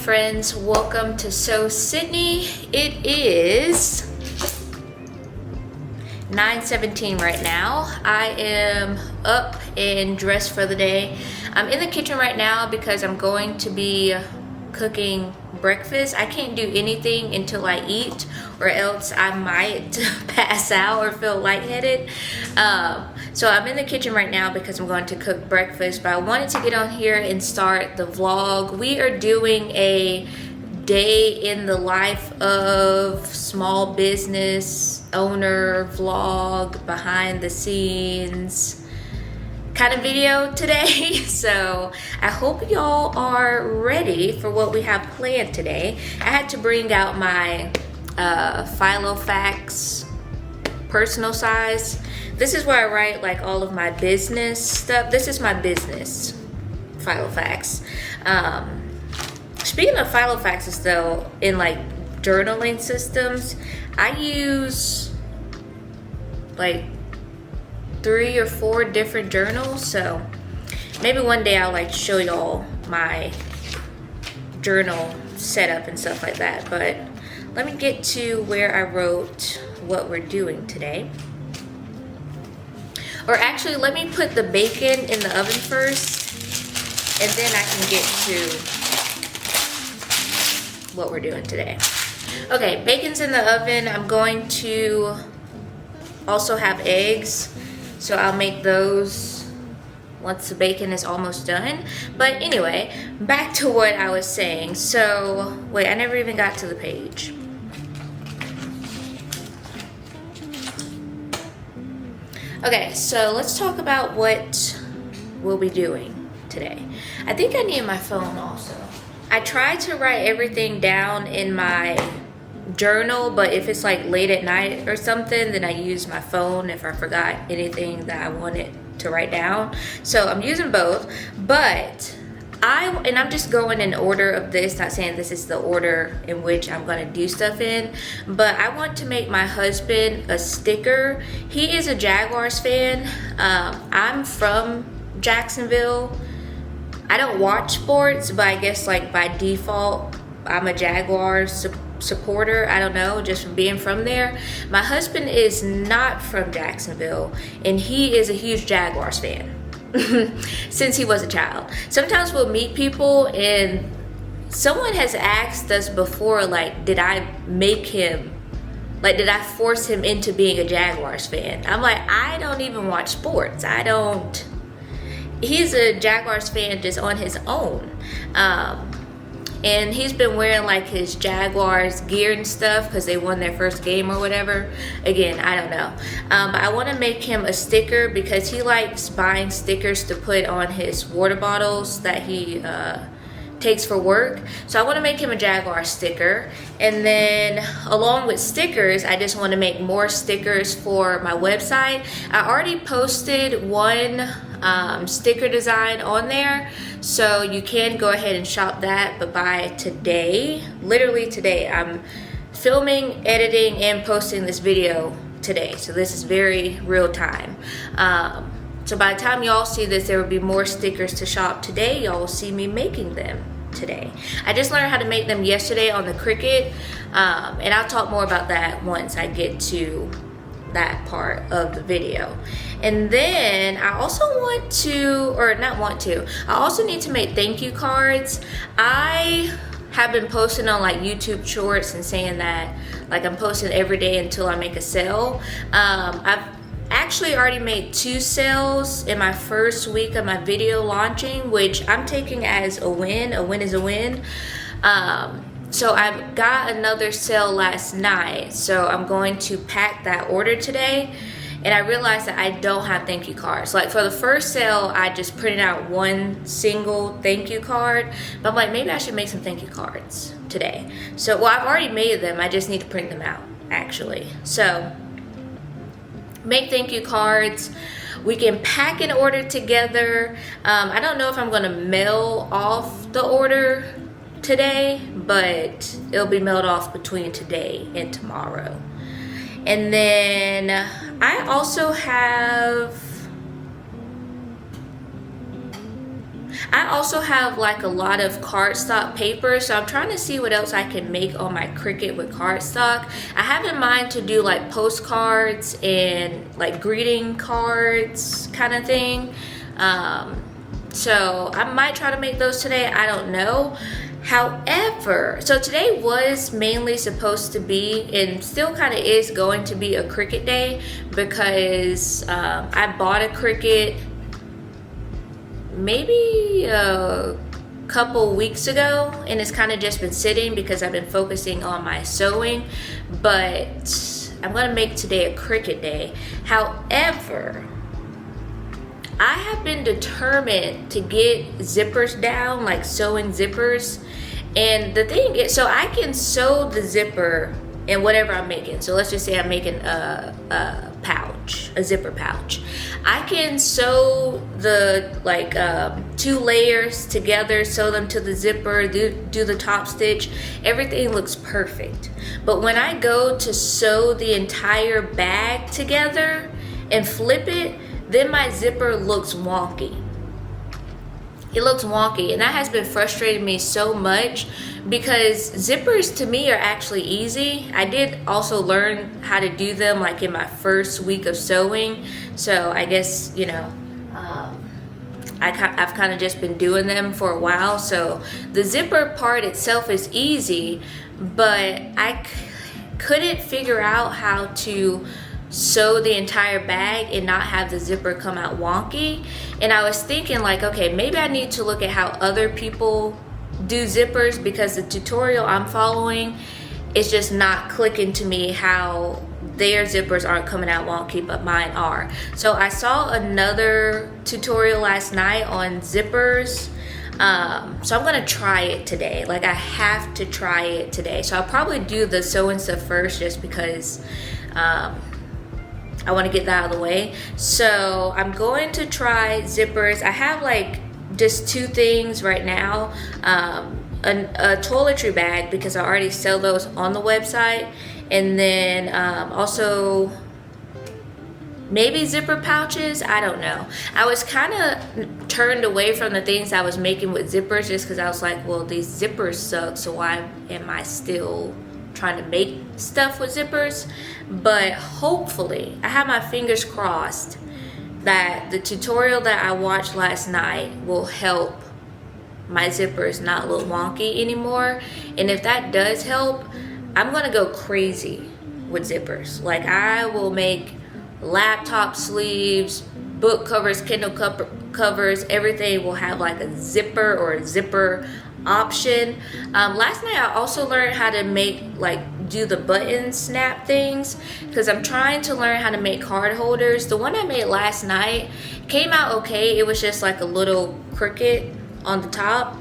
friends, welcome to Sydney. It is 9:17 right now. I am up and dressed for the day. I'm in the kitchen right now because I'm going to be cooking breakfast. I can't do anything until I eat, or else I might pass out or feel lightheaded. So I'm in the kitchen right now because I'm going to cook breakfast, but I wanted to get on here and start the vlog. We are doing a day in the life of small business owner vlog, behind the scenes kind of video today. So I hope y'all are ready for what we have planned today. I had to bring out my Filofax personal size. This is where I write like all of my business stuff. This is my business Filofax. Speaking of Filofaxes though, in like journaling systems, I use like 3 or 4 different journals. So maybe one day I'll like show y'all my journal setup and stuff like that. But let me get to where I wrote what we're doing today. Or actually, let me put the bacon in the oven first, and then I can get to what we're doing today. Okay, bacon's in the oven. I'm going to also have eggs, so I'll make those once the bacon is almost done. But anyway, back to what I was saying. So, wait, I never even got to the page. Okay, so let's talk about what we'll be doing today. I think I need my phone also. I try to write everything down in my journal, but if it's like late at night or something, then I use my phone if I forgot anything that I wanted to write down. So I'm using both, but I'm just going in order of this, not saying this is the order in which I'm going to do stuff in, but I want to make my husband a sticker. He is a Jaguars fan. I'm from Jacksonville. I don't watch sports, but I guess like by default, I'm a Jaguars supporter. I don't know, just from being from there. My husband is not from Jacksonville, and he is a huge Jaguars fan. Since he was a child. Sometimes we'll meet people and someone has asked us before, like, did I make him, like, did I force him into being a Jaguars fan? I'm like, I don't even watch sports. He's a Jaguars fan just on his own. And he's been wearing like his Jaguars gear and stuff because they won their first game or whatever. Again, I don't know. But I want to make him a sticker because he likes buying stickers to put on his water bottles that he takes for work. So I want to make him a Jaguar sticker. And then along with stickers, I just want to make more stickers for my website. I already posted one sticker design on there, so you can go ahead and shop that. But by today, literally today, I'm filming, editing, and posting this video today, so this is very real time. So by the time y'all see this, there will be more stickers to shop today. Y'all will see me making them today. I just learned how to make them yesterday on the Cricut, and I'll talk more about that once I get to that part of the video. And then I also I also need to make thank you cards. I have been posting on like YouTube shorts and saying that like I'm posting every day until I make a sale. I've actually already made 2 sales in my first week of my video launching, which I'm taking as a win. A win is a win. So I got another sale last night, so I'm going to pack that order today. And I realized that I don't have thank you cards. Like for the first sale, I just printed out one single thank you card. But I'm like, maybe I should make some thank you cards today. So, well, I've already made them. I just need to print them out, actually. So, make thank you cards. We can pack an order together. I don't know if I'm gonna mail off the order today, but it'll be mailed off between today and tomorrow. And then I also have I also have like a lot of cardstock paper, so I'm trying to see what else I can make on my Cricut with cardstock. I have in mind to do like postcards and like greeting cards kind of thing. So I might try to make those today, I don't know. However, so today was mainly supposed to be, and still kind of is going to be, a Cricut day, because I bought a Cricut maybe a couple weeks ago, and it's kind of just been sitting because I've been focusing on my sewing. But I'm gonna make today a Cricut day. However, I have been determined to get zippers down, like sewing zippers. And the thing is, so I can sew the zipper in whatever I'm making. So let's just say I'm making a pouch, a zipper pouch. I can sew the like 2 layers together, sew them to the zipper, do the top stitch. Everything looks perfect. But when I go to sew the entire bag together and flip it, then my zipper looks wonky. It looks wonky, and that has been frustrating me so much, because zippers to me are actually easy. I did also learn how to do them like in my first week of sewing, so I guess, you know, I've kind of just been doing them for a while. So the zipper part itself is easy, but I couldn't figure out how to sew the entire bag and not have the zipper come out wonky. And I was thinking like, okay, maybe I need to look at how other people do zippers, because the tutorial I'm following is just not clicking to me how their zippers aren't coming out wonky, but mine are. So I saw another tutorial last night on zippers. So I'm gonna try it today. Like, I have to try it today. So I'll probably do the sewing stuff first, just because I want to get that out of the way. So I'm going to try zippers. I have like just 2 things right now. A toiletry bag, because I already sell those on the website. And then also maybe zipper pouches, I don't know. I was kind of turned away from the things I was making with zippers, just because I was like, well, these zippers suck, so why am I still trying to make stuff with zippers? But hopefully, I have my fingers crossed that the tutorial that I watched last night will help my zippers not look wonky anymore. And if that does help, I'm gonna go crazy with zippers. Like, I will make laptop sleeves, book covers, Kindle covers, everything will have like a zipper or a zipper option. Last night I also learned how to make, like, do the button snap things, because I'm trying to learn how to make card holders. The one I made last night came out okay. It was just like a little Cricut on the top,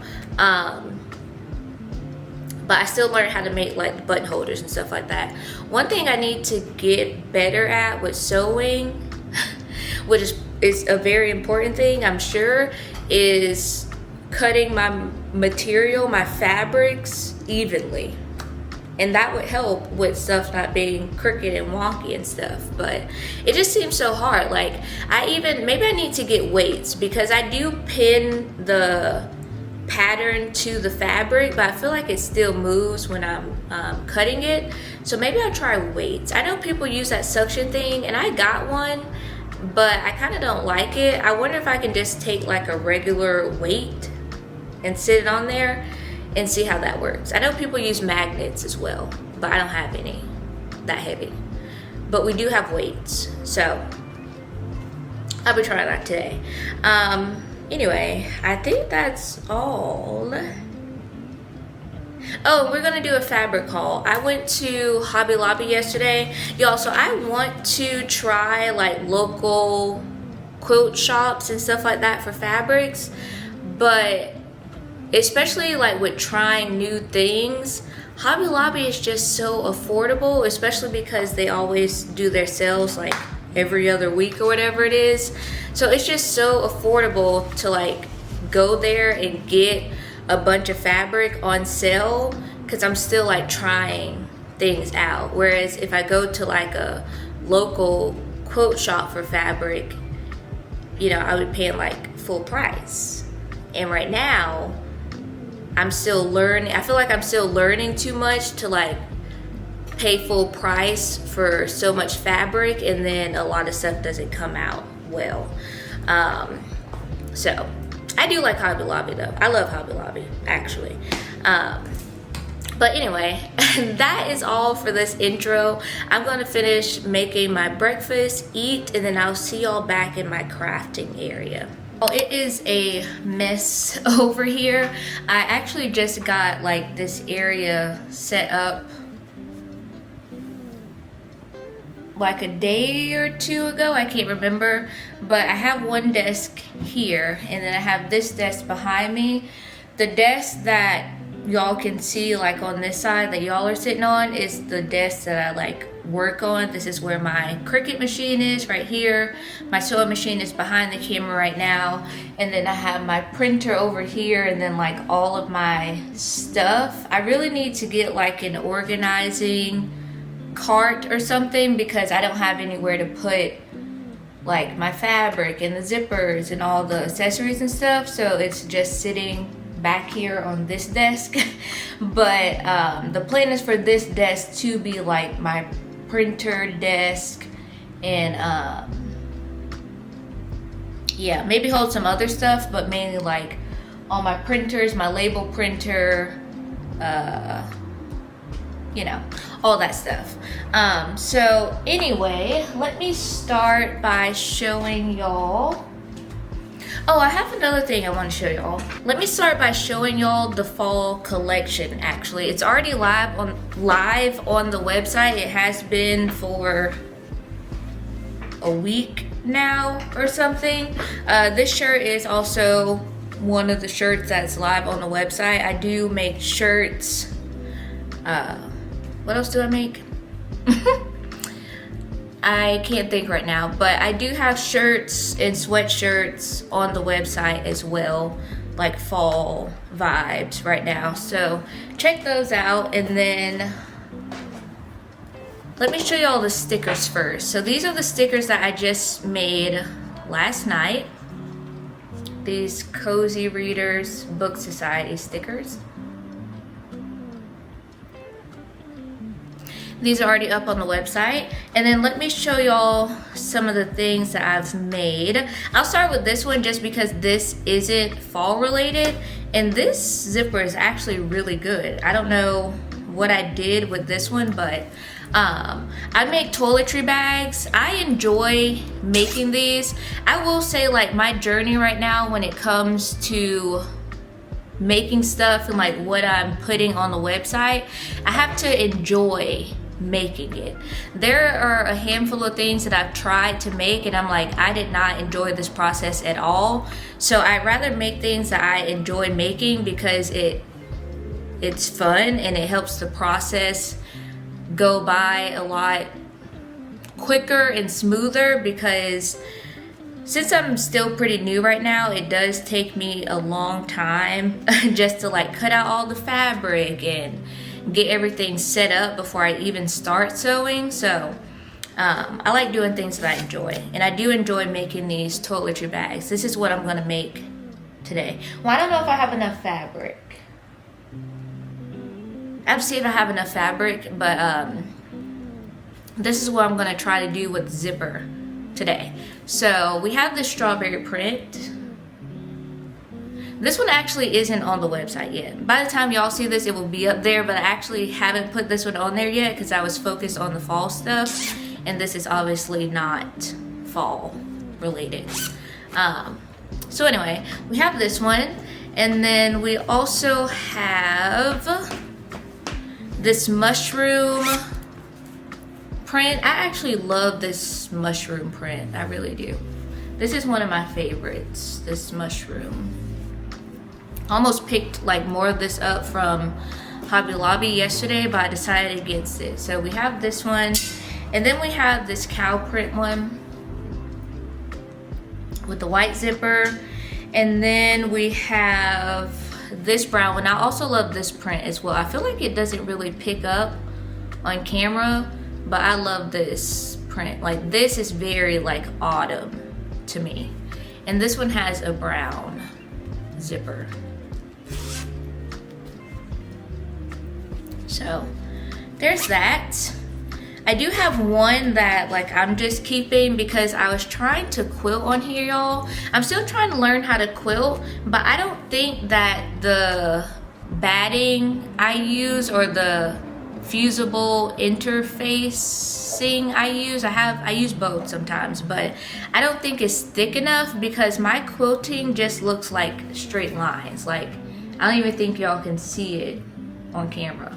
but I still learned how to make like button holders and stuff like that. One thing I need to get better at with sewing, which is a very important thing, I'm sure, is cutting my material, my fabrics, evenly. And that would help with stuff not being crooked and wonky and stuff. But it just seems so hard. Like, maybe I need to get weights, because I do pin the pattern to the fabric, but I feel like it still moves when I'm cutting it. So maybe I'll try weights. I know people use that suction thing, and I got one, but I kind of don't like it. I wonder if I can just take like a regular weight and sit it on there and see how that works. I know people use magnets as well, but I don't have any that heavy. But we do have weights, so I'll be trying that today. Anyway, I think that's all. Oh, we're gonna do a fabric haul. I went to Hobby Lobby yesterday. Y'all, so I want to try like local quilt shops and stuff like that for fabrics, but especially like with trying new things, Hobby Lobby is just so affordable, especially because they always do their sales like every other week or whatever it is. So it's just so affordable to like go there and get a bunch of fabric on sale, because I'm still like trying things out. Whereas if I go to like a local quilt shop for fabric, you know, I would pay like full price. And right now, I'm still learning. I feel like I'm still learning too much to like pay full price for so much fabric, and then a lot of stuff doesn't come out well. So I do like Hobby Lobby though. I love Hobby Lobby actually. But anyway, that is all for this intro. I'm gonna finish making my breakfast, eat, and then I'll see y'all back in my crafting area. Oh, it is a mess over here. I actually just got like this area set up like a day or two ago, I can't remember, but I have one desk here and then I have this desk behind me. The desk that y'all can see like on this side that y'all are sitting on is the desk that I like work on. This is where my Cricut machine is right here. My sewing machine is behind the camera right now, and then I have my printer over here, and then like all of my stuff. I really need to get like an organizing cart or something because I don't have anywhere to put like my fabric and the zippers and all the accessories and stuff, so it's just sitting back here on this desk. But the plan is for this desk to be like my printer desk, and yeah, maybe hold some other stuff, but mainly like all my printers, my label printer, you know, all that stuff. So anyway, let me start by showing y'all. Oh, I have another thing I want to show y'all. Let me start by showing y'all the fall collection. Actually, it's already live on the website. It has been for a week now or something. This shirt is also one of the shirts that's live on the website. I do make shirts. What else do I make? I can't think right now, but I do have shirts and sweatshirts on the website as well, like fall vibes right now. So check those out, and then let me show you all the stickers first. So these are the stickers that I just made last night. These Cozy Readers Book Society stickers. These are already up on the website. And then let me show y'all some of the things that I've made. I'll start with this one just because this isn't fall related. And this zipper is actually really good. I don't know what I did with this one, but I make toiletry bags. I enjoy making these. I will say like my journey right now when it comes to making stuff and like what I'm putting on the website, I have to enjoy making it. There are a handful of things that I've tried to make and I'm like, I did not enjoy this process at all. So I'd rather make things that I enjoy making because it's fun and it helps the process go by a lot quicker and smoother, because since I'm still pretty new right now, it does take me a long time just to like cut out all the fabric and get everything set up before I even start sewing. So I like doing things that I enjoy, and I do enjoy making these toiletry bags. This is what I'm gonna make today. Well, I don't know if I have enough fabric. I've seen I have enough fabric, but this is what I'm gonna try to do with zipper today. So we have this strawberry print. This one actually isn't on the website yet. By the time y'all see this, it will be up there, but I actually haven't put this one on there yet because I was focused on the fall stuff, and this is obviously not fall related. So anyway, we have this one, and then we also have this mushroom print. I actually love this mushroom print. I really do. This is one of my favorites, this mushroom. Almost picked like more of this up from Hobby Lobby yesterday, but I decided against it. So we have this one, and then we have this cow print one with the white zipper, and then we have this brown one. I also love this print as well. I feel like it doesn't really pick up on camera, but I love this print. Like this is very like autumn to me. And this one has a brown zipper. So there's that. I do have one that like I'm just keeping because I was trying to quilt on here, y'all. I'm still trying to learn how to quilt, but I don't think that the batting I use or the fusible interfacing I use both sometimes, but I don't think it's thick enough because my quilting just looks like straight lines. Like, I don't even think y'all can see it on camera.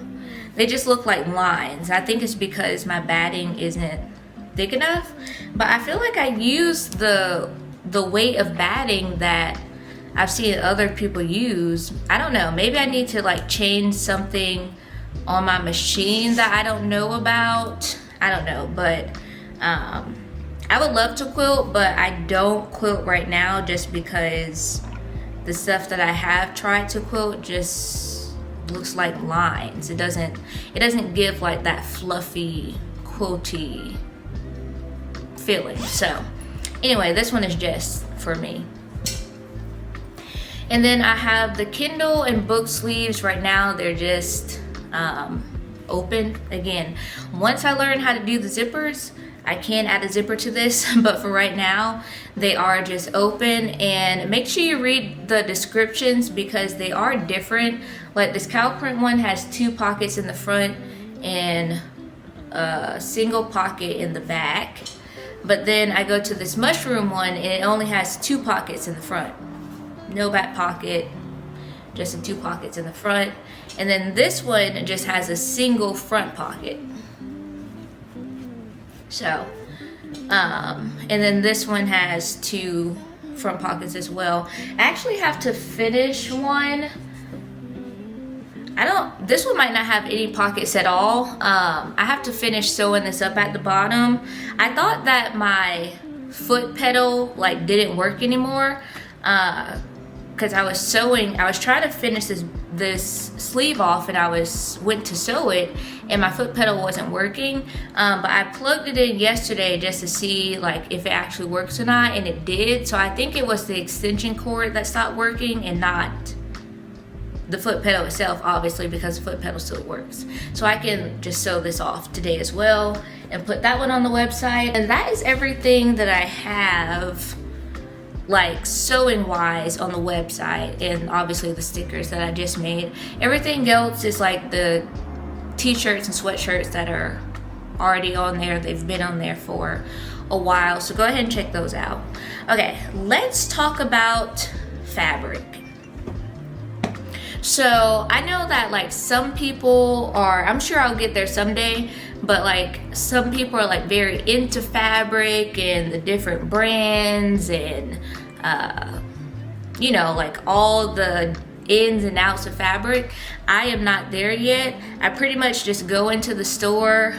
They just look like lines. I think it's because my batting isn't thick enough, but I feel like I use the weight of batting that I've seen other people use. I don't know, maybe I need to like change something on my machine that I don't know about. I don't know, but I would love to quilt, but I don't quilt right now just because the stuff that I have tried to quilt just looks like lines. It doesn't give like that fluffy quilty feeling. So anyway, this one is just for me. And then I have the Kindle and book sleeves right now. They're just open. Again, once I learn how to do the zippers, I can add a zipper to this, but for right now they are just open. And make sure you read the descriptions because they are different. Like this cow print one has 2 pockets in the front and a single pocket in the back, but then I go to this mushroom one and it only has 2 pockets in the front, no back pocket, just the 2 pockets in the front. And then this one just has a single front pocket. So and then this one has 2 front pockets as well. I actually have to finish one. This one might not have any pockets at all. I have to finish sewing this up at the bottom. I thought that my foot pedal like didn't work anymore because I was trying to finish this sleeve off, and I went to sew it and my foot pedal wasn't working, but I plugged it in yesterday just to see like if it actually works or not, and it did. So I think it was the extension cord that stopped working and not the foot pedal itself, obviously, because the foot pedal still works. So I can just sew this off today as well and put that one on the website. And that is everything that I have like sewing wise on the website, and obviously the stickers that I just made. Everything else is like the t-shirts and sweatshirts that are already on there. They've been on there for a while, so go ahead and check those out. Okay, let's talk about fabric. So I know that like some people are, I'm sure I'll get there someday, but like some people are like very into fabric and the different brands and you know, like all the ins and outs of fabric. I am not there yet. I pretty much just go into the store,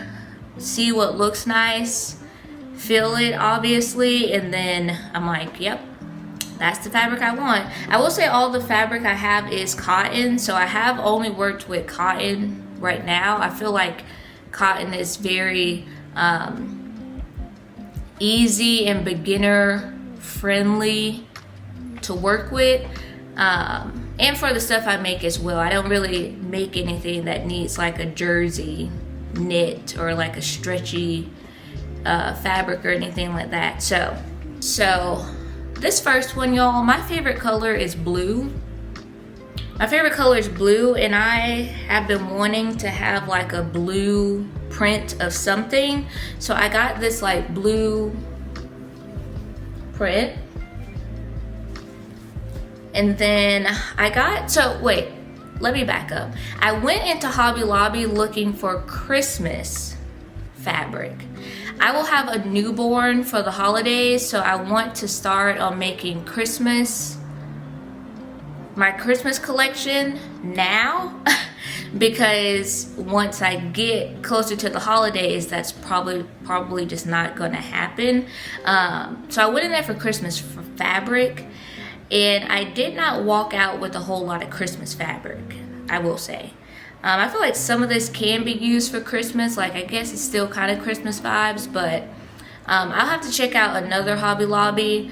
see what looks nice, feel it obviously, and then I'm like, yep, that's the fabric I want. I will say all the fabric I have is cotton, so I have only worked with cotton right now. I feel like cotton is very easy and beginner friendly to work with, and for the stuff I make as well. I don't really make anything that needs like a jersey knit or like a stretchy fabric or anything like that. So this first one, y'all, my favorite color is blue. My favorite color is blue, and I have been wanting to have like a blue print of something. So I got this like blue print. And then wait, let me back up. I went into Hobby Lobby looking for Christmas fabric. I will have a newborn for the holidays, so I want to start on making my Christmas collection now because once I get closer to the holidays, that's probably just not gonna happen. So I went in there for Christmas for fabric, and I did not walk out with a whole lot of Christmas fabric, I will say. I feel like some of this can be used for Christmas. Like, I guess it's still kind of Christmas vibes, but I'll have to check out another Hobby Lobby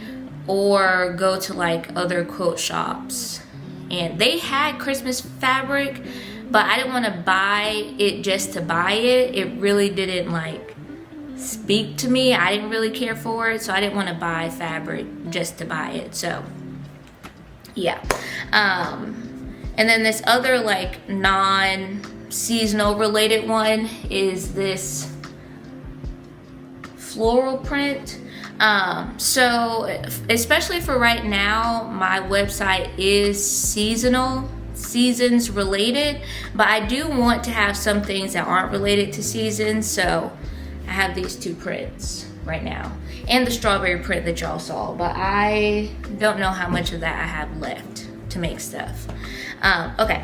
or go to like other quilt shops. And they had Christmas fabric, but I didn't want to buy it just to buy it. It really didn't like speak to me. I didn't really care for it, so I didn't want to buy fabric just to buy it. So yeah. And then this other like non-seasonal related one is this floral print. So especially for right now, my website is seasons related, but I do want to have some things that aren't related to seasons. So I have these two prints right now and the strawberry print that y'all saw, but I don't know how much of that I have left to make stuff. Okay,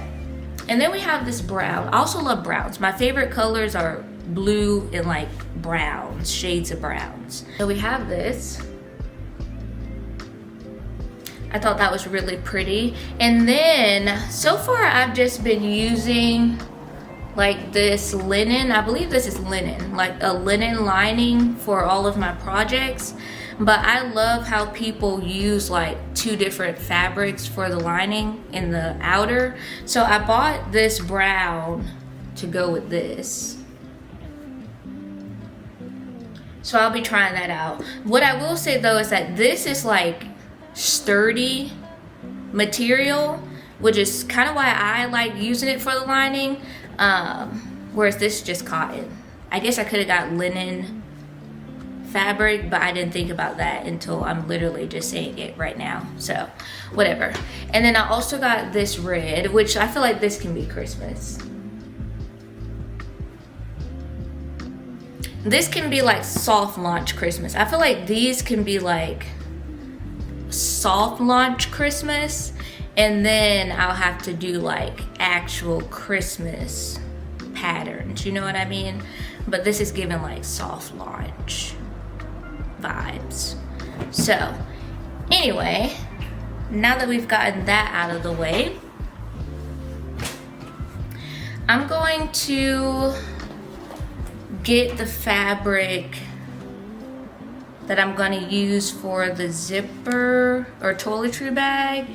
and then we have this brown. I also love browns. My favorite colors are blue and like browns, shades of browns. So we have this. I thought that was really pretty. And then so far I've just been using like this linen. I believe this is linen, like a linen lining for all of my projects. But I love how people use like two different fabrics for the lining in the outer. So I bought this brown to go with this. So I'll be trying that out. What I will say though is that this is like sturdy material, which is kind of why I like using it for the lining. Whereas this is just cotton. I guess I could have got linen fabric, but I didn't think about that until I'm literally just saying it right now. So whatever. And then I also got this red, which I feel like this can be Christmas. This can be like soft launch Christmas. I feel like these can be like soft launch Christmas, and then I'll have to do like actual Christmas patterns, you know what I mean? But this is giving like soft launch vibes. So anyway, now that we've gotten that out of the way, I'm going to get the fabric that I'm going to use for the zipper or toiletry bag,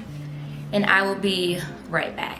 and I will be right back.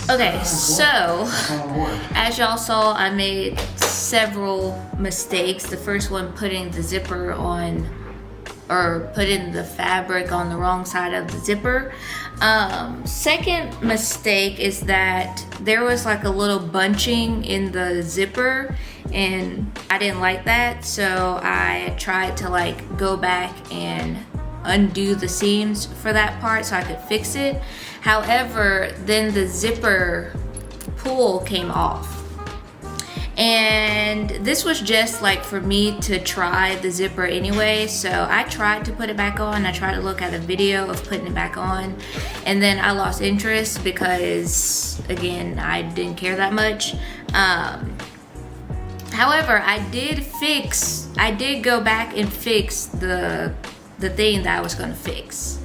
Okay, so as y'all saw, I made several mistakes. The first one, putting the zipper on, or putting the fabric on the wrong side of the zipper. Second mistake is that there was like a little bunching in the zipper, and I didn't like that, so I tried to like go back and undo the seams for that part so I could fix it. However, then the zipper pull came off, and this was just like for me to try the zipper anyway. So I tried to put it back on. I tried to look at a video of putting it back on, and then I lost interest because, again, I didn't care that much. However, I did go back and fix the thing that I was gonna fix.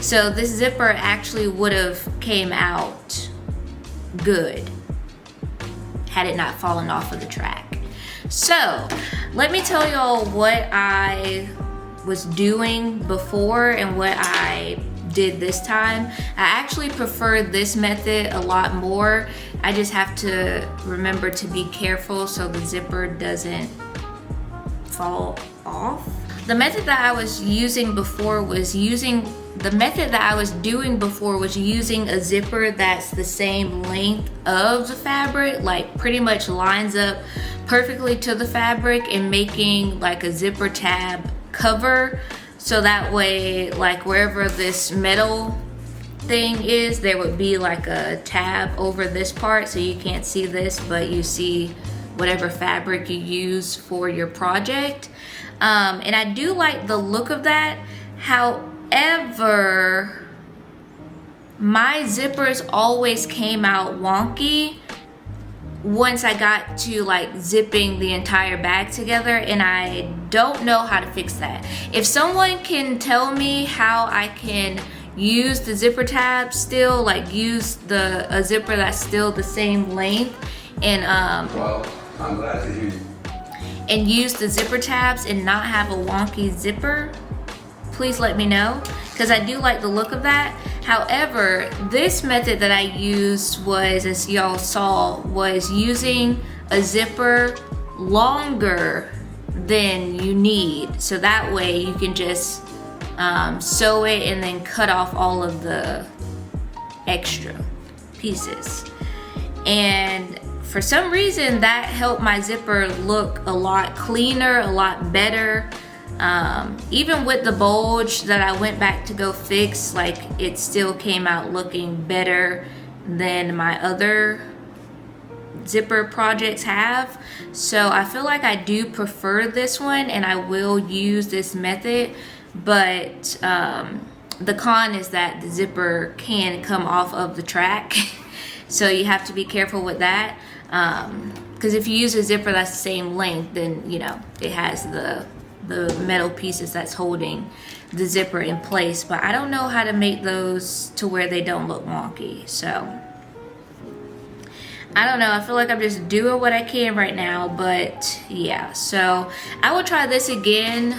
So this zipper actually would have came out good had it not fallen off of the track. So let me tell y'all what I was doing before and what I did this time. I actually prefer this method a lot more. I just have to remember to be careful so the zipper doesn't fall off. The method that I was using before was using a zipper that's the same length of the fabric, like pretty much lines up perfectly to the fabric, and making like a zipper tab cover, so that way like wherever this metal thing is, there would be like a tab over this part, so you can't see this but you see whatever fabric you use for your project. And I do like the look of that. However, my zippers always came out wonky once I got to like zipping the entire bag together, and I don't know how to fix that. If someone can tell me how I can use the zipper tab still, like use a zipper that's still the same length, and well, I'm glad to hear you. And use the zipper tabs and not have a wonky zipper, please let me know, because I do like the look of that. However, this method that I used was, as y'all saw, was using a zipper longer than you need, so that way you can just sew it and then cut off all of the extra pieces. And for some reason that helped my zipper look a lot cleaner, a lot better. Even with the bulge that I went back to go fix, like it still came out looking better than my other zipper projects have. So I feel like I do prefer this one, and I will use this method, but the con is that the zipper can come off of the track. So you have to be careful with that, because if you use a zipper that's the same length, then you know it has the metal pieces that's holding the zipper in place. But I don't know how to make those to where they don't look wonky, so I don't know. I feel like I'm just doing what I can right now, but yeah. So I will try this again.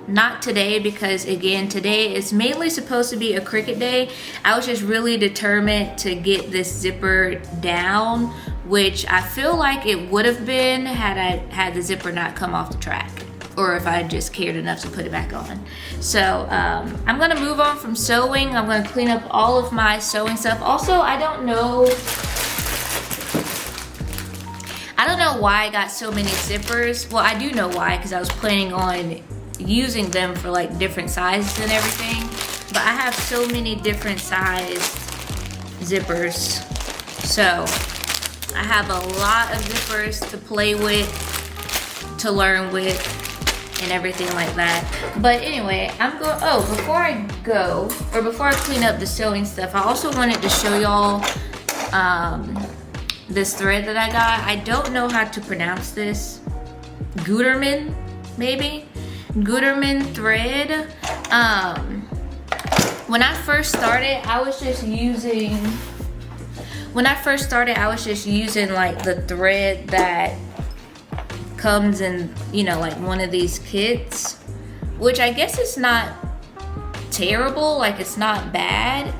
Not today, because again, today is mainly supposed to be a Cricut day. I was just really determined to get this zipper down, which I feel like it would have been had I had the zipper not come off the track, or if I just cared enough to put it back on. So I'm gonna move on from sewing. I'm gonna clean up all of my sewing stuff. Also, I don't know why I got so many zippers. Well, I do know why, because I was planning on using them for like different sizes and everything, but I have so many different sized zippers, so I have a lot of zippers to play with, to learn with, and everything like that. But anyway, before I clean up the sewing stuff, I also wanted to show y'all this thread that I got. I don't know how to pronounce this. Gutermann, maybe? Gutermann thread. When I first started, I was just using like the thread that comes in, you know, like one of these kits, which I guess is not terrible, like it's not bad.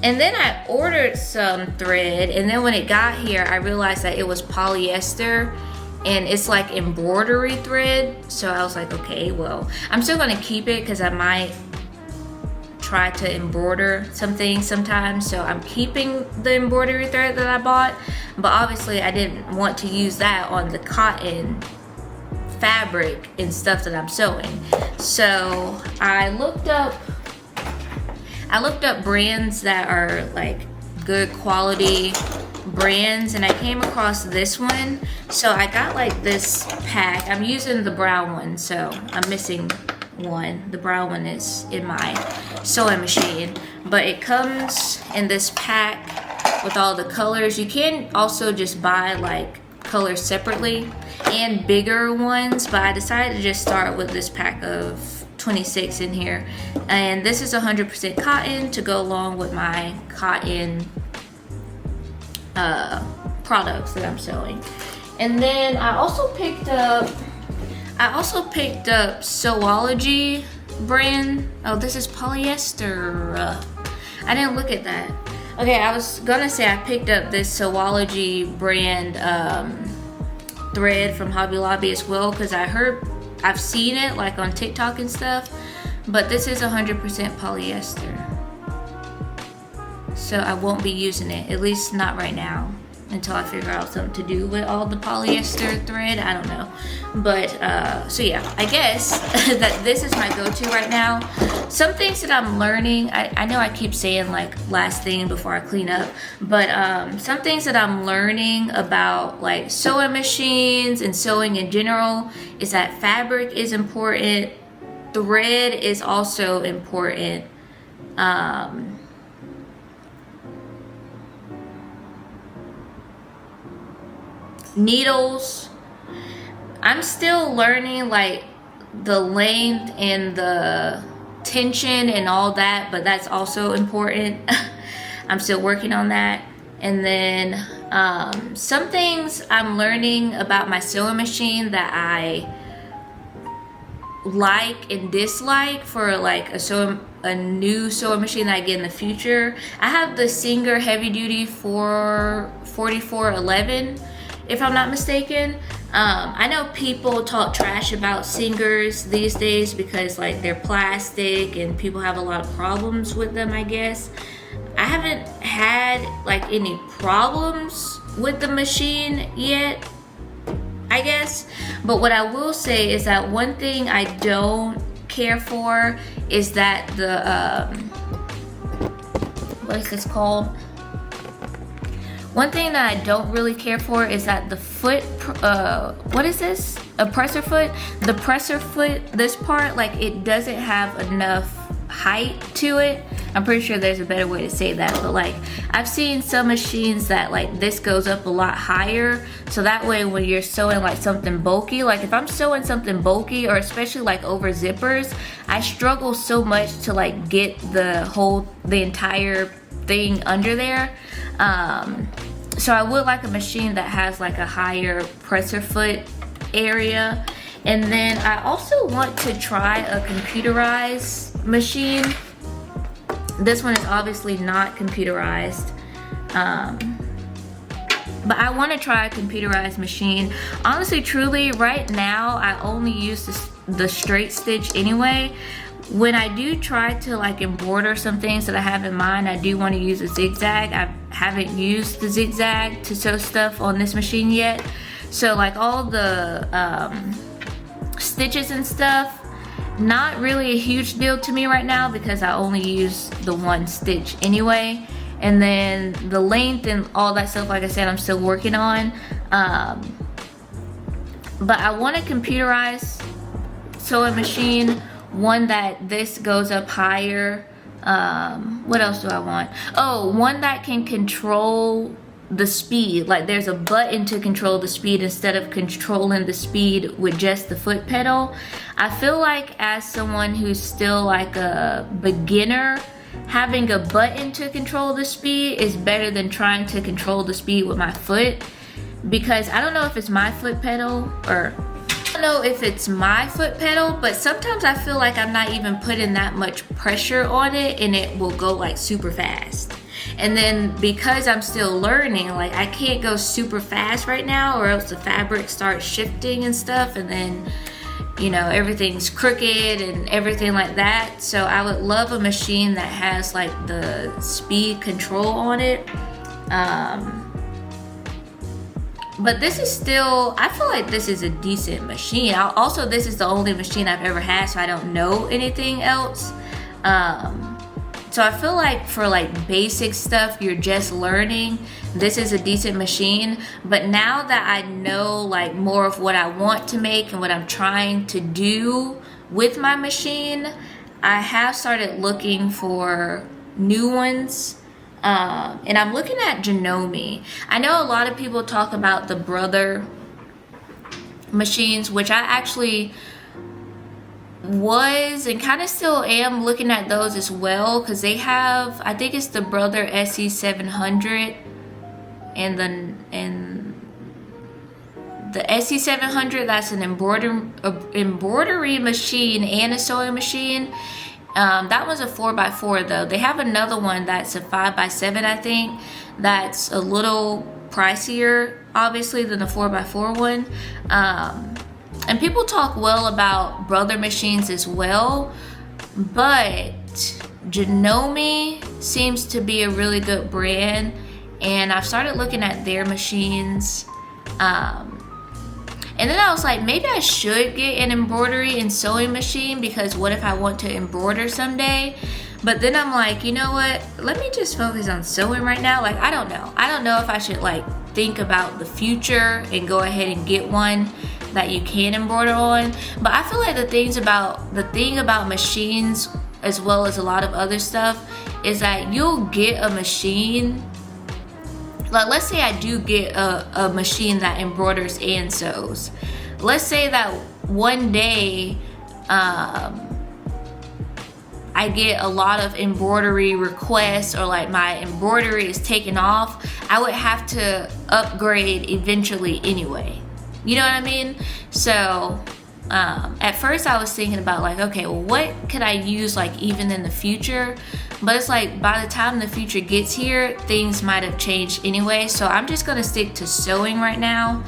And then I ordered some thread, and then when it got here, I realized that it was polyester and it's like embroidery thread. So I was like, okay, well, I'm still gonna keep it because I might try to embroider some things sometimes. So I'm keeping the embroidery thread that I bought, but obviously I didn't want to use that on the cotton fabric and stuff that I'm sewing. So I looked up brands that are like good quality brands, and I came across this one. So I got like this pack. I'm using the brown one, so I'm missing one. The brown one is in my sewing machine, but it comes in this pack with all the colors. You can also just buy like colors separately and bigger ones, but I decided to just start with this pack of 26 in here, and this is 100% cotton to go along with my cotton products that I'm sewing. And then I also picked up Sewology brand. Oh, this is polyester. I didn't look at that. Okay, I was gonna say I picked up this Sewology brand thread from Hobby Lobby as well, because I've seen it like on TikTok and stuff, but this is 100% polyester. So I won't be using it, at least not right now, until I figure out something to do with all the polyester thread. I don't know. But so yeah, I guess that this is my go-to right now. Some things that I'm learning, I know I keep saying like last thing before I clean up, but some things that I'm learning about like sewing machines and sewing in general is that fabric is important, thread is also important, needles. I'm still learning like the length and the tension and all that, but that's also important. I'm still working on that. And then some things I'm learning about my sewing machine that I like and dislike for like a new sewing machine that I get in the future. I have the Singer heavy duty 4411, if I'm not mistaken. I know people talk trash about Singers these days because like they're plastic and people have a lot of problems with them, I guess. I haven't had like any problems with the machine yet, I guess. But what I will say is that one thing I don't care for is that the, what is this called? One thing that I don't really care for is that the foot, what is this? A presser foot? The presser foot, this part, like it doesn't have enough height to it. I'm pretty sure there's a better way to say that, but like I've seen some machines that like this goes up a lot higher, so that way when you're sewing like something bulky, like if I'm sewing something bulky or especially like over zippers, I struggle so much to like get the entire thing under there. So I would like a machine that has like a higher presser foot area. And then I also want to try a computerized machine. This one is obviously not computerized, but I want to try a computerized machine. Honestly, truly, right now I only use the straight stitch anyway. When I do try to like embroider some things that I have in mind, I do want to use a zigzag. I haven't used the zigzag to sew stuff on this machine yet. So like all the stitches and stuff, not really a huge deal to me right now because I only use the one stitch anyway. And then the length and all that stuff, like I said, I'm still working on. But I want a computerized sewing machine, one that this goes up higher. What else do I want? Oh, one that can control the speed. Like there's a button to control the speed instead of controlling the speed with just the foot pedal. I feel like as someone who's still like a beginner, having a button to control the speed is better than trying to control the speed with my foot, because I don't know if it's my foot pedal or I don't know if it's my foot pedal, but sometimes I feel like I'm not even putting that much pressure on it and it will go like super fast. And then because I'm still learning, like I can't go super fast right now or else the fabric starts shifting and stuff, and then you know, everything's crooked and everything like that. So I would love a machine that has like the speed control on it. But this is still, I feel like this is a decent machine. Also, this is the only machine I've ever had, so I don't know anything else. So I feel like for like basic stuff, you're just learning, this is a decent machine. But now that I know like more of what I want to make and what I'm trying to do with my machine, I have started looking for new ones. And I'm looking at Janome. I know a lot of people talk about the Brother machines, which I actually was and kind of still am looking at those as well, because they have, I think it's the Brother SE700 and the SE700, that's an embroidery machine and a sewing machine. That was a 4x4 though. They have another one that's a 5x7, I think, that's a little pricier obviously than the 4x4 one. And people talk well about Brother machines as well, but Janome seems to be a really good brand, and I've started looking at their machines. And then I was like, maybe I should get an embroidery and sewing machine, because what if I want to embroider someday? But then I'm like, you know what? Let me just focus on sewing right now. Like, I don't know. I don't know if I should like think about the future and go ahead and get one that you can embroider on. But I feel like the thing about machines, as well as a lot of other stuff, is that you'll get a machine. Like, let's say I do get a machine that embroiders and sews. Let's say that one day I get a lot of embroidery requests, or like my embroidery is taken off, I would have to upgrade eventually anyway. You know what I mean? So at first I was thinking about like, okay, well, what could I use like even in the future? But it's like by the time the future gets here, things might have changed anyway. So I'm just gonna stick to sewing right now.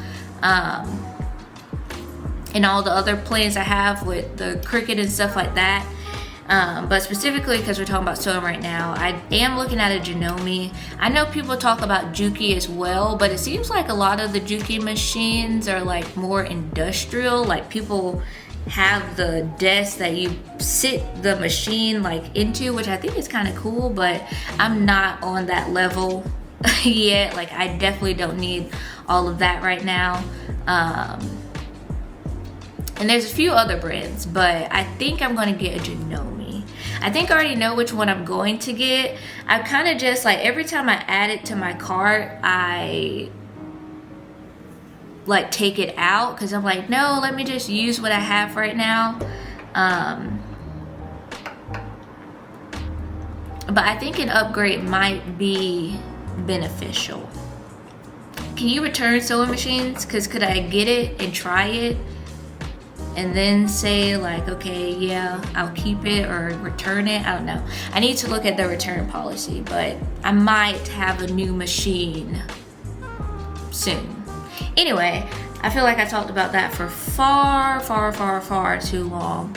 And all the other plans I have with the Cricut and stuff like that. But specifically because we're talking about sewing right now, I am looking at a Janome. I know people talk about Juki as well, but it seems like a lot of the Juki machines are like more industrial. Like people have the desk that you sit the machine like into, which I think is kind of cool, but I'm not on that level yet. Like I definitely don't need all of that right now. And there's a few other brands, but I think I'm going to get a Janome. I think I already know which one I'm going to get. I kind of just like, every time I add it to my cart, I like take it out, because I'm like, no, let me just use what I have right now. But I think an upgrade might be beneficial. Can you return sewing machines? Because could I get it and try it and then say like, okay, yeah, I'll keep it or return it? I don't know. I need to look at the return policy, but I might have a new machine soon. Anyway, I feel like I talked about that for far too long.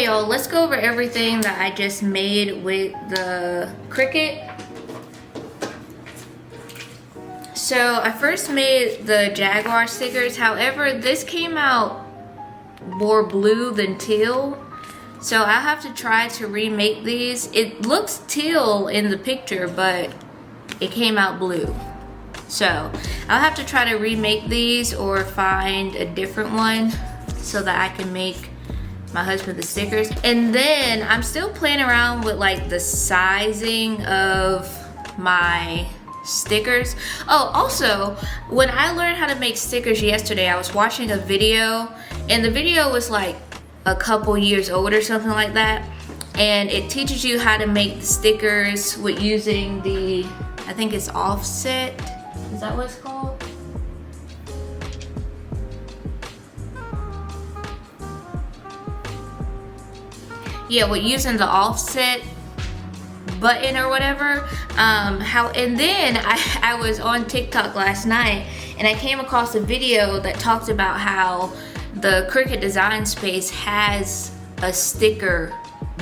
y'all, let's go over everything that I just made with the Cricut. So I first made the Jaguar stickers. However, this came out more blue than teal. So I'll have to try to remake these. It looks teal in the picture, but it came out blue. So I'll have to try to remake these or find a different one so that I can make my husband the stickers. And then I'm still playing around with like the sizing of my stickers. Oh, also, when I learned how to make stickers yesterday, I was watching a video, and the video was like a couple years old or something like that, and it teaches you how to make the stickers with using the, I think it's offset. Is that what it's called? Yeah, with using the offset button or whatever. And then I was on TikTok last night and I came across a video that talked about how the Cricut Design Space has a sticker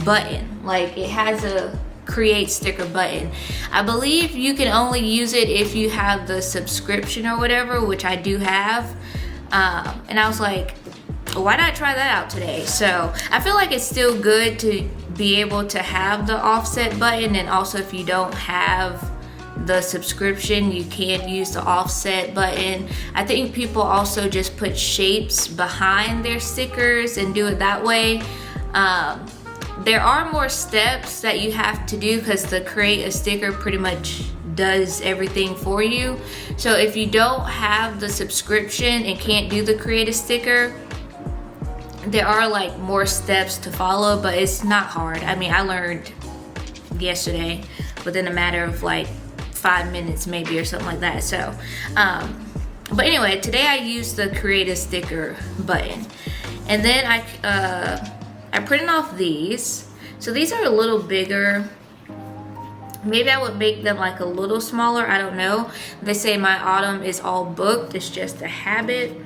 button. Like, it has a create sticker button. I believe you can only use it if you have the subscription or whatever, which I do have. And I was like, why not try that out today? So I feel like it's still good to be able to have the offset button, and also if you don't have the subscription, you can use the offset button. I think people also just put shapes behind their stickers and do it that way. There are more steps that you have to do because the create a sticker pretty much does everything for you. So if you don't have the subscription and can't do the create a sticker, there are like more steps to follow, but it's not hard. I mean, I learned yesterday within a matter of like 5 minutes maybe or something like that. So but anyway, today I used the create a sticker button, and then I printed off these. So these are a little bigger. Maybe I would make them like a little smaller, I don't know. They say my autumn is all booked, it's just a habit.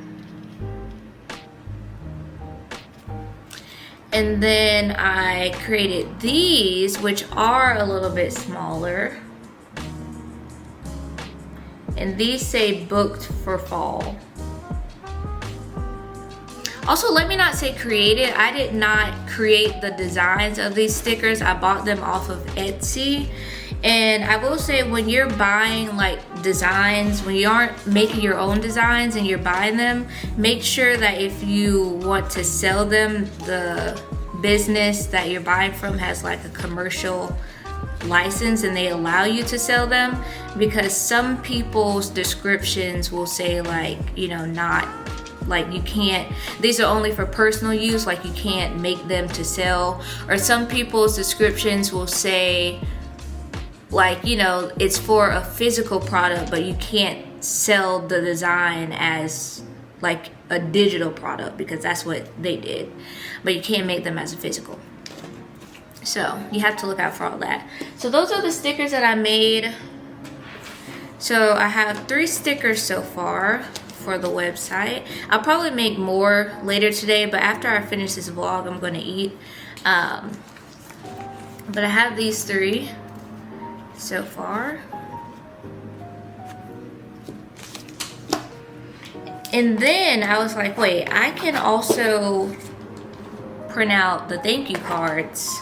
And then I created these, which are a little bit smaller. And these say booked for fall. Also, let me not say created. I did not create the designs of these stickers. I bought them off of Etsy. And I will say, when you're buying like designs, when you aren't making your own designs and you're buying them, make sure that if you want to sell them, the business that you're buying from has like a commercial license and they allow you to sell them, because some people's descriptions will say like, you know, not like you can't, these are only for personal use, like you can't make them to sell. Or some people's descriptions will say like, you know, it's for a physical product, but you can't sell the design as like a digital product, because that's what they did, but you can't make them as a physical. So you have to look out for all that. So those are the stickers that I made. So I have 3 stickers so far for the website. I'll probably make more later today, but after I finish this vlog, I'm going to eat. But I have these 3 so far. And then I was like, wait, I can also print out the thank you cards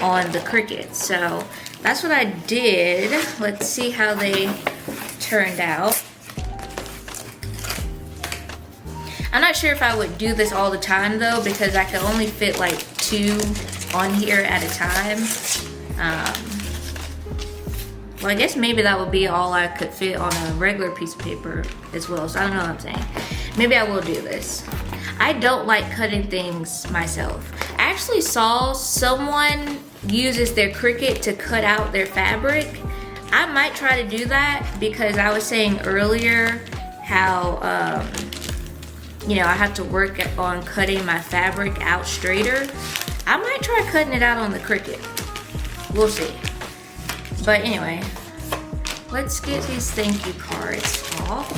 on the Cricut. So that's what I did. Let's see how they turned out. I'm not sure if I would do this all the time though, because I can only fit like 2 on here at a time. Well, I guess maybe that would be all I could fit on a regular piece of paper as well. So I don't know what I'm saying. Maybe I will do this. I don't like cutting things myself. I actually saw someone uses their Cricut to cut out their fabric. I might try to do that, because I was saying earlier how, you know, I have to work on cutting my fabric out straighter. I might try cutting it out on the Cricut. We'll see. But anyway, let's get these thank you cards off.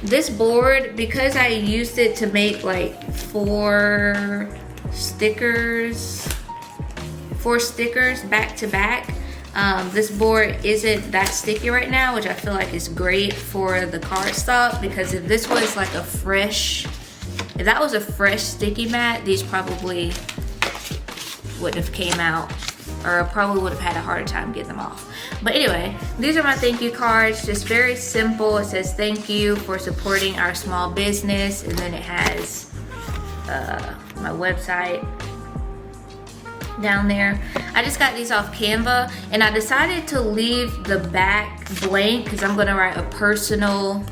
This board, because I used it to make like 4 stickers back to back. This board isn't that sticky right now, which I feel like is great for the cardstock, because if this was like if that was a fresh sticky mat, these probably wouldn't have came out, or probably would have had a harder time getting them off. But anyway, these are my thank you cards, just very simple. It says thank you for supporting our small business, and then it has my website down there. I just got these off Canva, and I decided to leave the back blank because I'm gonna write a personal,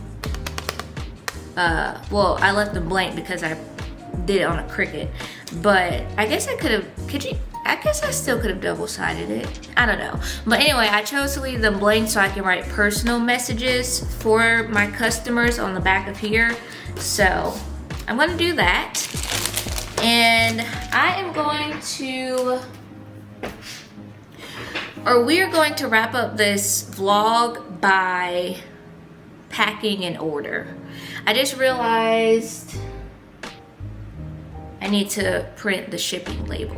well, I left them blank because I did it on a Cricut, but I guess I could have, I guess I still could have double-sided it. I don't know. But anyway, I chose to leave them blank so I can write personal messages for my customers on the back of here. So I'm gonna do that. And I am going to, or we are going to wrap up this vlog by packing an order. I just realized I need to print the shipping label.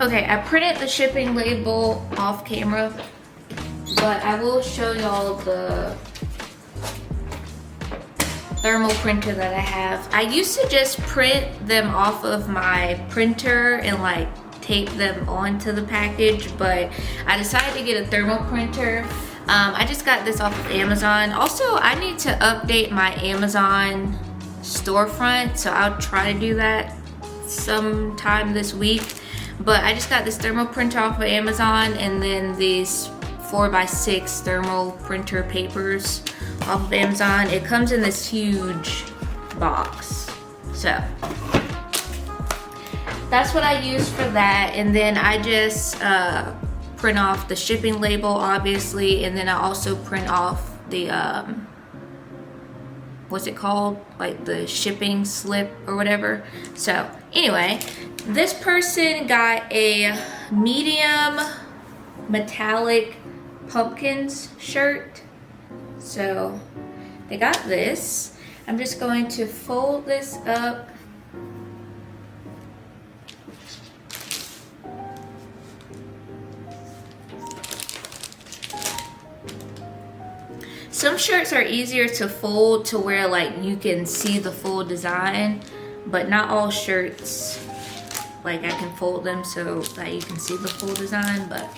Okay, I printed the shipping label off camera, but I will show y'all the thermal printer that I have. I used to just print them off of my printer and like tape them onto the package, but I decided to get a thermal printer. I just got this off of Amazon. Also, I need to update my Amazon storefront, so I'll try to do that sometime this week. But I just got this thermal printer off of Amazon, and then these 4x6 thermal printer papers off of Amazon. It comes in this huge box. So that's what I use for that. And then I just print off the shipping label, obviously, and then I also print off the what's it called, like the shipping slip or whatever. So anyway, this person got a medium metallic pumpkins shirt. So they got this. I'm just going to fold this up. Some shirts are easier to fold to where like you can see the full design, but not all shirts, like I can fold them so that you can see the full design, but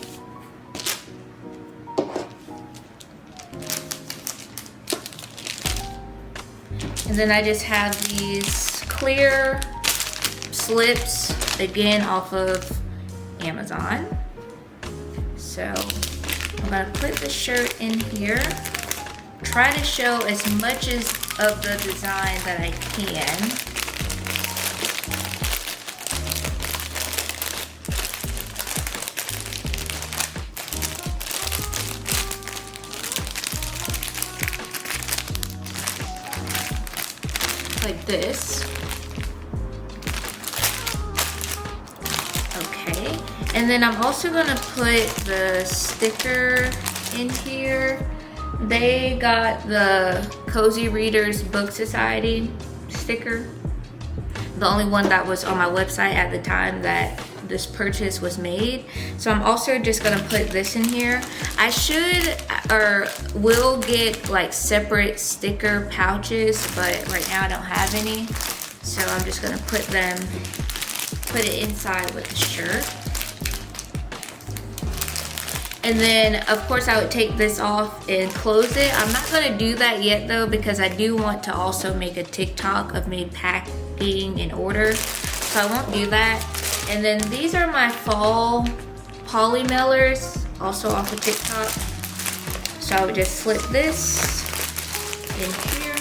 and then I just have these clear slips, again off of Amazon. So I'm gonna put the shirt in here, try to show as much of the design that I can. Like this. Okay, and then I'm also gonna put the sticker in here. They got the Cozy Readers Book Society sticker, the only one that was on my website at the time that this purchase was made. So I'm also just gonna put this in here. I should or will get like separate sticker pouches, but right now I don't have any. So I'm just gonna put it inside with the shirt. And then of course I would take this off and close it. I'm not gonna do that yet though, because I do want to also make a TikTok of me packing an order. So I won't do that. And then these are my fall poly mailers, also off of TikTok. So I would just slip this in here.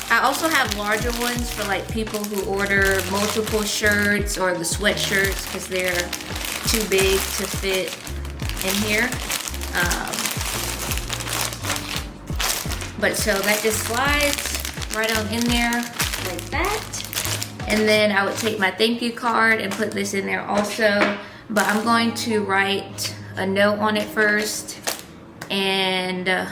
I also have larger ones for like people who order multiple shirts or the sweatshirts because they're too big to fit in here. But so that just slides right on in there like that. And then I would take my thank you card and put this in there also. But I'm going to write a note on it first And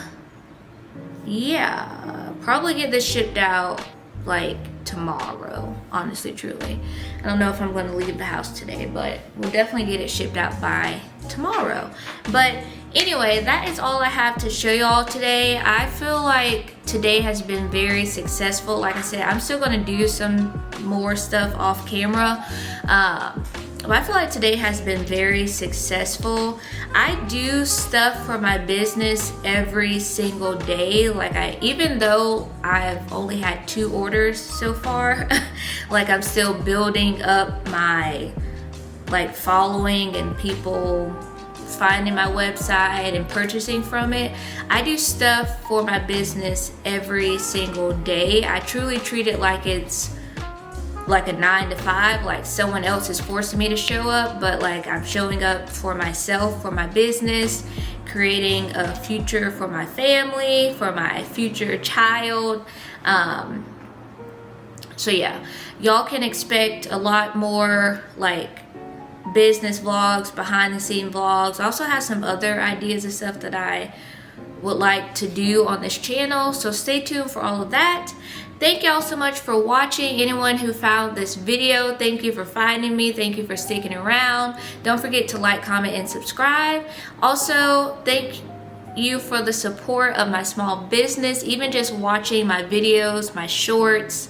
yeah, probably get this shipped out like tomorrow, honestly, truly. I don't know if I'm going to leave the house today, but we'll definitely get it shipped out by tomorrow. But anyway, that is all I have to show y'all today. I feel like today has been very successful. Like I said, I'm still going to do some more stuff off camera, but I feel like today has been very successful. I do stuff for my business every single day. Like even though I've only had 2 orders so far, like I'm still building up my like following and people finding my website and purchasing from it. I do stuff for my business every single day. I truly treat it like it's like a 9 to 5, like someone else is forcing me to show up, but like I'm showing up for myself, for my business, creating a future for my family, for my future child. So yeah, y'all can expect a lot more like business vlogs, behind the scene vlogs. I also have some other ideas and stuff that I would like to do on this channel, so stay tuned for all of that. Thank y'all so much for watching. Anyone who found this video, thank you for finding me. Thank you for sticking around. Don't forget to like, comment, and subscribe. Also, thank you for the support of my small business, even just watching my videos, my shorts,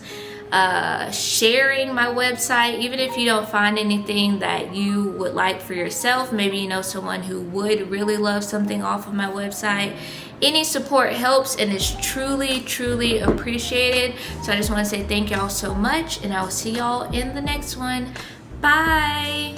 sharing my website. Even if you don't find anything that you would like for yourself, maybe you know someone who would really love something off of my website. Any support helps and is truly, truly appreciated. So I just want to say thank y'all so much, and I will see y'all in the next one. Bye.